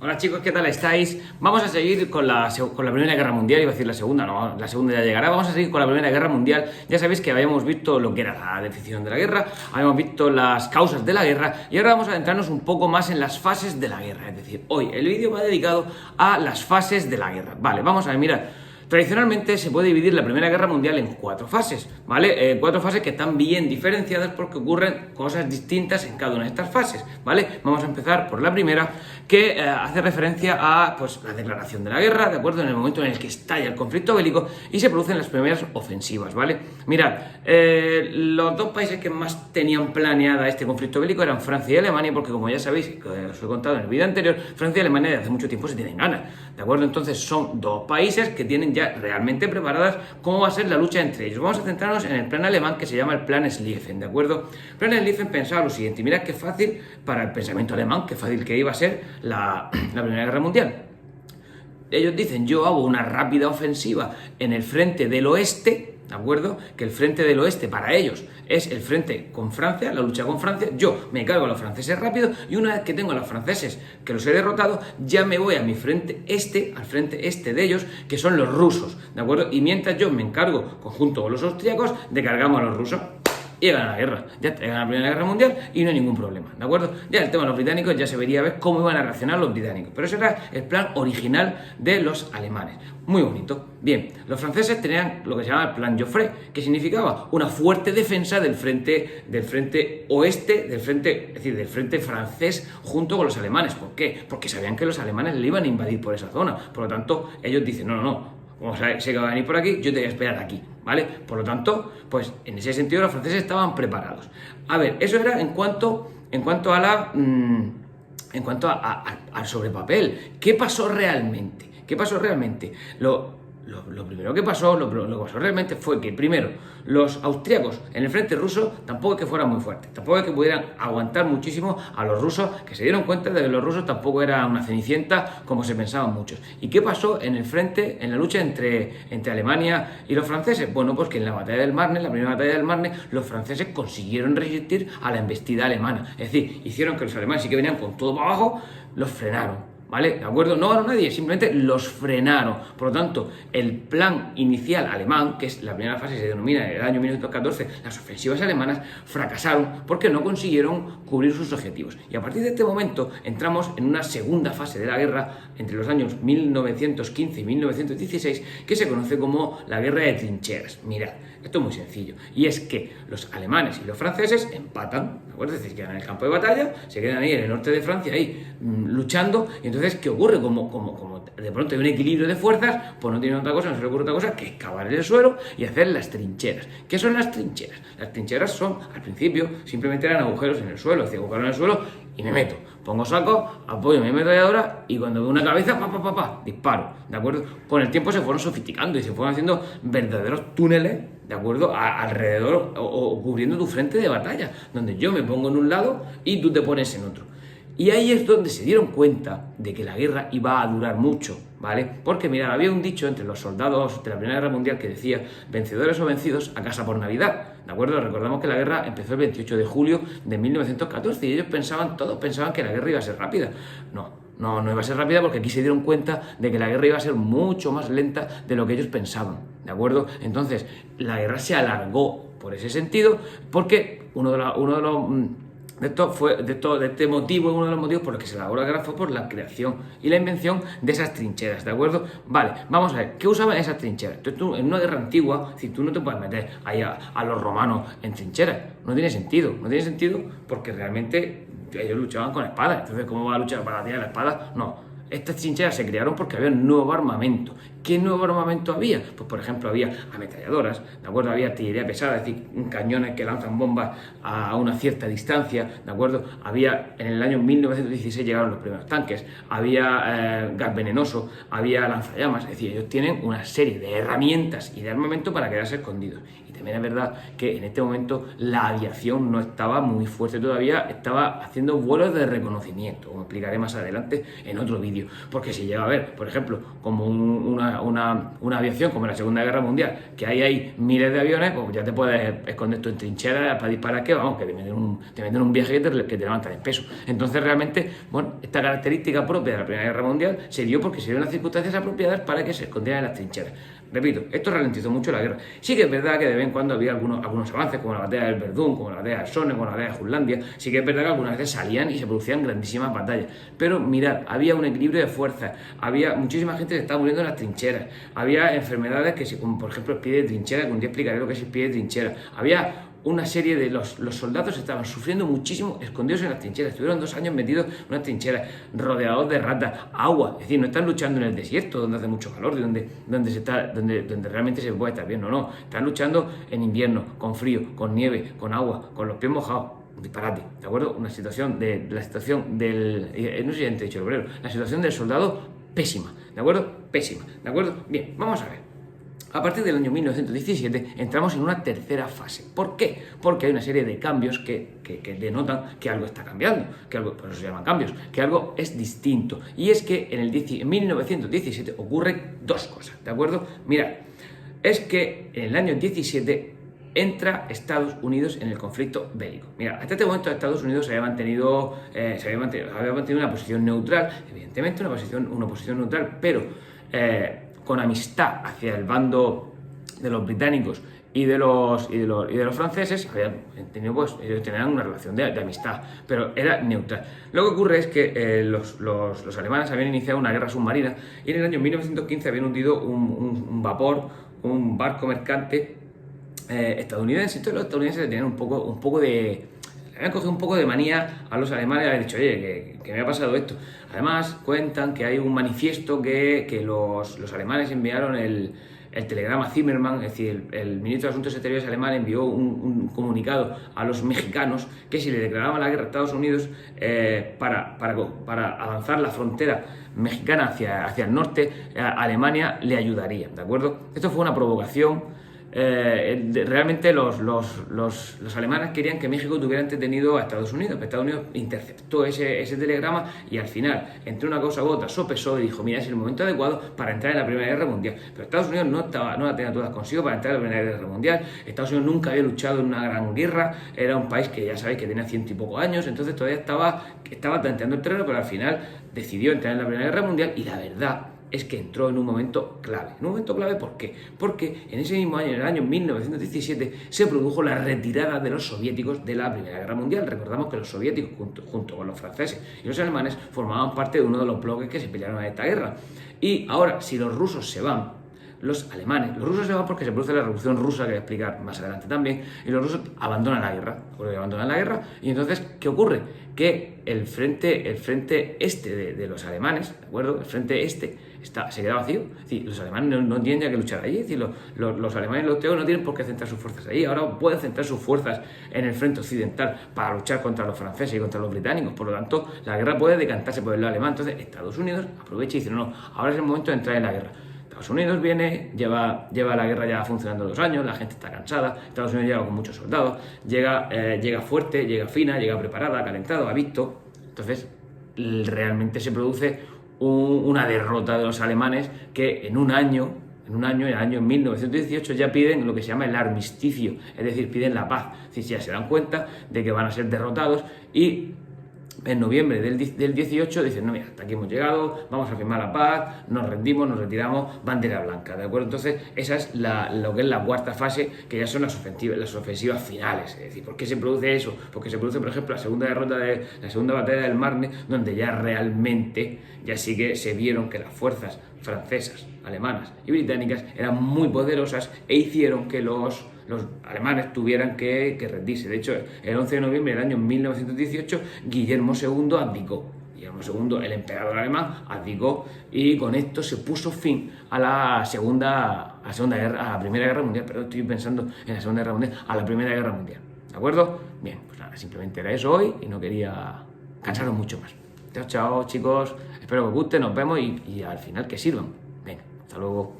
Hola chicos, ¿qué tal estáis? Vamos a seguir con la Primera Guerra Mundial, iba a decir la segunda, no, la segunda ya llegará. Vamos a seguir con la Primera Guerra Mundial. Ya sabéis que habíamos visto lo que era la definición de la guerra, habíamos visto las causas de la guerra y ahora vamos a adentrarnos un poco más en las fases de la guerra. Es decir, hoy el vídeo va dedicado a las fases de la guerra. Vale, vamos a ver, mirad. Tradicionalmente se puede dividir la Primera Guerra Mundial en 4 fases, ¿vale? 4 fases que están bien diferenciadas porque ocurren cosas distintas en cada una de estas fases, ¿vale? Vamos a empezar por la primera, que hace referencia a pues, la declaración de la guerra, ¿de acuerdo? En el momento en el que estalla el conflicto bélico y se producen las primeras ofensivas, ¿vale? Mirad, los dos países que más tenían planeada este conflicto bélico eran Francia y Alemania, porque como ya sabéis, que os he contado en el vídeo anterior, Francia y Alemania desde hace mucho tiempo se tienen ganas, ¿de acuerdo? Entonces son dos países que tienen ya realmente preparadas cómo va a ser la lucha entre ellos. Vamos a centrarnos en el plan alemán que se llama el plan Schlieffen, ¿de acuerdo? El plan Schlieffen pensaba lo siguiente, mirad qué fácil para el pensamiento alemán, qué fácil que iba a ser la Primera Guerra Mundial. Ellos dicen, yo hago una rápida ofensiva en el frente del oeste, ¿de acuerdo? Que el frente del oeste para ellos es el frente con Francia, la lucha con Francia. Yo me cargo a los franceses rápido y una vez que tengo a los franceses que los he derrotado, ya me voy a mi frente este, al frente este de ellos, que son los rusos, ¿de acuerdo? Y mientras yo me encargo, conjunto con los austríacos, de cargamos a los rusos. Y ganan la guerra, ya ganan la Primera Guerra Mundial y no hay ningún problema, ¿de acuerdo? Ya el tema de los británicos ya se vería a ver cómo iban a reaccionar los británicos, pero ese era el plan original de los alemanes, muy bonito. Bien, los franceses tenían lo que se llama el plan Joffre, que significaba una fuerte defensa del frente oeste, es decir, del frente francés junto con los alemanes. ¿Por qué? Porque sabían que los alemanes le iban a invadir por esa zona, por lo tanto ellos dicen, no, como sé que va a venir por aquí, yo te voy a esperar aquí, ¿vale? Por lo tanto, pues en ese sentido los franceses estaban preparados. A ver, eso era en cuanto al sobre papel. ¿Qué pasó realmente? ¿Qué pasó realmente? Lo primero que pasó, lo que pasó realmente fue que, primero, los austríacos en el frente ruso tampoco es que fueran muy fuertes, tampoco es que pudieran aguantar muchísimo a los rusos, que se dieron cuenta de que los rusos tampoco eran una cenicienta como se pensaban muchos. ¿Y qué pasó en el frente, en la lucha entre Alemania y los franceses? Bueno, pues que en la batalla del Marne, la primera batalla del Marne, los franceses consiguieron resistir a la embestida alemana, es decir, hicieron que los alemanes sí que venían con todo para abajo, los frenaron. ¿Vale? ¿De acuerdo? No ganó nadie, simplemente los frenaron. Por lo tanto, el plan inicial alemán, que es la primera fase, se denomina en el año 1914, las ofensivas alemanas, fracasaron porque no consiguieron cubrir sus objetivos. Y a partir de este momento entramos en una segunda fase de la guerra entre los años 1915 y 1916, que se conoce como la guerra de trincheras. Mirad, esto es muy sencillo. Y es que los alemanes y los franceses empatan, ¿de acuerdo? Es decir, quedan en el campo de batalla, se quedan ahí en el norte de Francia, ahí luchando, y entonces, ¿qué ocurre? Como de pronto hay un equilibrio de fuerzas, pues no tiene otra cosa, no se le ocurre otra cosa que excavar el suelo y hacer las trincheras. ¿Qué son las trincheras? Las trincheras son, al principio, simplemente eran agujeros en el suelo, es decir, agujero en el suelo y me meto. Pongo saco, apoyo mi ametralladora y cuando veo una cabeza, disparo, ¿de acuerdo? Con el tiempo se fueron sofisticando y se fueron haciendo verdaderos túneles, ¿de acuerdo? Alrededor o cubriendo tu frente de batalla, donde yo me pongo en un lado y tú te pones en otro. Y ahí es donde se dieron cuenta de que la guerra iba a durar mucho, ¿vale? Porque, mirad, había un dicho entre los soldados de la Primera Guerra Mundial que decía, vencedores o vencidos, a casa por Navidad, ¿de acuerdo? Recordamos que la guerra empezó el 28 de julio de 1914 y ellos todos pensaban que la guerra iba a ser rápida. No iba a ser rápida porque aquí se dieron cuenta de que la guerra iba a ser mucho más lenta de lo que ellos pensaban, ¿de acuerdo? Entonces, la guerra se alargó por ese sentido porque uno de este motivo, uno de los motivos por los que se elaboró la guerra fue por la creación y la invención de esas trincheras, ¿de acuerdo? Vale, vamos a ver, ¿qué usaban esas trincheras? Entonces tú, en una guerra antigua, si tú no te puedes meter ahí a los romanos en trincheras, no tiene sentido porque realmente ellos luchaban con espadas, entonces ¿cómo va a luchar para tirar la espada? No. Estas trincheras se crearon porque había un nuevo armamento. ¿Qué nuevo armamento había? Pues por ejemplo había ametralladoras, ¿de acuerdo? Había artillería pesada, es decir, cañones que lanzan bombas a una cierta distancia, ¿de acuerdo? Había, en el año 1916 llegaron los primeros tanques, había gas venenoso, había lanzallamas, es decir, ellos tienen una serie de herramientas y de armamento para quedarse escondidos. Y también es verdad que en este momento la aviación no estaba muy fuerte todavía, estaba haciendo vuelos de reconocimiento, como explicaré más adelante en otro vídeo, porque si llega a ver, por ejemplo, como una una aviación como en la Segunda Guerra Mundial, que hay miles de aviones, pues ya te puedes esconder tú en trincheras para disparar, que vamos, que te meten un viaje que te levanta de peso. Entonces realmente, bueno, esta característica propia de la Primera Guerra Mundial se dio porque se dieron las circunstancias apropiadas para que se escondieran en las trincheras. Repito, esto ralentizó mucho la guerra. Sí que es verdad que de vez en cuando había algunos avances, como la batalla del Verdún, como la batalla del Somme, como la batalla de Jutlandia. Sí que es verdad que algunas veces salían y se producían grandísimas batallas. Pero mirad, había un equilibrio de fuerzas, había muchísima gente que estaba muriendo en las trincheras, había enfermedades como por ejemplo el pie de trinchera, que un día explicaré lo que es el pie de trinchera. Había una serie de los soldados estaban sufriendo muchísimo escondidos en las trincheras, estuvieron 2 años metidos en unas trincheras, rodeados de ratas, agua, es decir, no están luchando en el desierto donde hace mucho calor, donde realmente se puede estar bien, no, están luchando en invierno, con frío, con nieve, con agua, con los pies mojados. Un disparate, ¿de acuerdo? La situación del, no sé si antes he dicho el obrero, la situación del soldado pésima, ¿de acuerdo? Pésima, ¿de acuerdo? Bien, vamos a ver. A partir del año 1917 entramos en una tercera fase. ¿Por qué? Porque hay una serie de cambios que denotan que algo está cambiando, que algo, por eso se llaman cambios, que algo es distinto. Y es que en 1917 ocurren 2 cosas, ¿de acuerdo? Mirad, es que en el año 17 entra Estados Unidos en el conflicto bélico. Mira, hasta este momento Estados Unidos había mantenido una posición neutral, evidentemente una posición neutral, pero con amistad hacia el bando de los británicos y de los franceses. Ellos tenían una relación de amistad, pero era neutral. Lo que ocurre es que los alemanes habían iniciado una guerra submarina y en el año 1915 habían hundido un barco mercante estadounidense. Entonces los estadounidenses tenían habían cogido un poco de manía a los alemanes y habían dicho, oye, que me ha pasado esto. Además, cuentan que hay un manifiesto que los alemanes enviaron el telegrama Zimmermann, es decir, el ministro de Asuntos Exteriores alemán envió un comunicado a los mexicanos que si le declaraban la guerra a Estados Unidos para avanzar la frontera mexicana hacia el norte, Alemania le ayudaría, ¿de acuerdo? Esto fue una provocación. Realmente los alemanes querían que México tuviera entretenido a Estados Unidos, pero Estados Unidos interceptó ese telegrama y al final, entre una cosa u otra, sopesó y dijo, mira, es el momento adecuado para entrar en la Primera Guerra Mundial. Pero Estados Unidos no la tenía todas consigo para entrar en la Primera Guerra Mundial. Estados Unidos nunca había luchado en una gran guerra, era un país que ya sabéis que tenía 100 y poco años, entonces todavía estaba tanteando el terreno, pero al final decidió entrar en la Primera Guerra Mundial y la verdad es que entró en un momento clave. ¿En un momento clave por qué? Porque en ese mismo año, en el año 1917, se produjo la retirada de los soviéticos de la Primera Guerra Mundial. Recordamos que los soviéticos, junto con los franceses y los alemanes, formaban parte de uno de los bloques que se pelearon en esta guerra. Y ahora, si los rusos se van, los rusos se van porque se produce la revolución rusa, que voy a explicar más adelante también, y los rusos abandonan la guerra, y entonces, ¿qué ocurre? Que el frente este de los alemanes, ¿de acuerdo? El frente este se queda vacío, es decir, los alemanes no tienen ya que luchar allí, es decir, los alemanes y los austriacos no tienen por qué centrar sus fuerzas allí, ahora pueden centrar sus fuerzas en el frente occidental para luchar contra los franceses y contra los británicos, por lo tanto, la guerra puede decantarse por el lado alemán. Entonces, Estados Unidos aprovecha y dice, no, ahora es el momento de entrar en la guerra. Estados Unidos lleva la guerra ya funcionando 2 años, la gente está cansada, Estados Unidos llega con muchos soldados, llega fuerte, llega fina, llega preparada, calentado, ha visto. Entonces, realmente se produce una derrota de los alemanes que en el año 1918 ya piden lo que se llama el armisticio, es decir, piden la paz. Es decir, ya se dan cuenta de que van a ser derrotados y en noviembre del 18 dicen, no, mira, hasta aquí hemos llegado, vamos a firmar la paz, nos rendimos, nos retiramos, bandera blanca, ¿de acuerdo? Entonces, esa es lo que es la cuarta fase, que ya son las ofensivas finales. Es decir, ¿por qué se produce eso? Porque se produce, por ejemplo, la segunda batalla del Marne, donde ya realmente, ya sí que se vieron que las fuerzas francesas, alemanas y británicas eran muy poderosas e hicieron que los alemanes tuvieran que rendirse. De hecho, el 11 de noviembre del año 1918, Guillermo II abdicó. Guillermo II, el emperador alemán, abdicó y con esto se puso fin a la Primera Guerra Mundial. Perdón, estoy pensando en la Segunda Guerra Mundial, a la Primera Guerra Mundial. ¿De acuerdo? Bien, pues nada, simplemente era eso hoy y no quería cansaros mucho más. Chao, chao, chicos. Espero que os guste, nos vemos y al final que sirvan. Venga, hasta luego.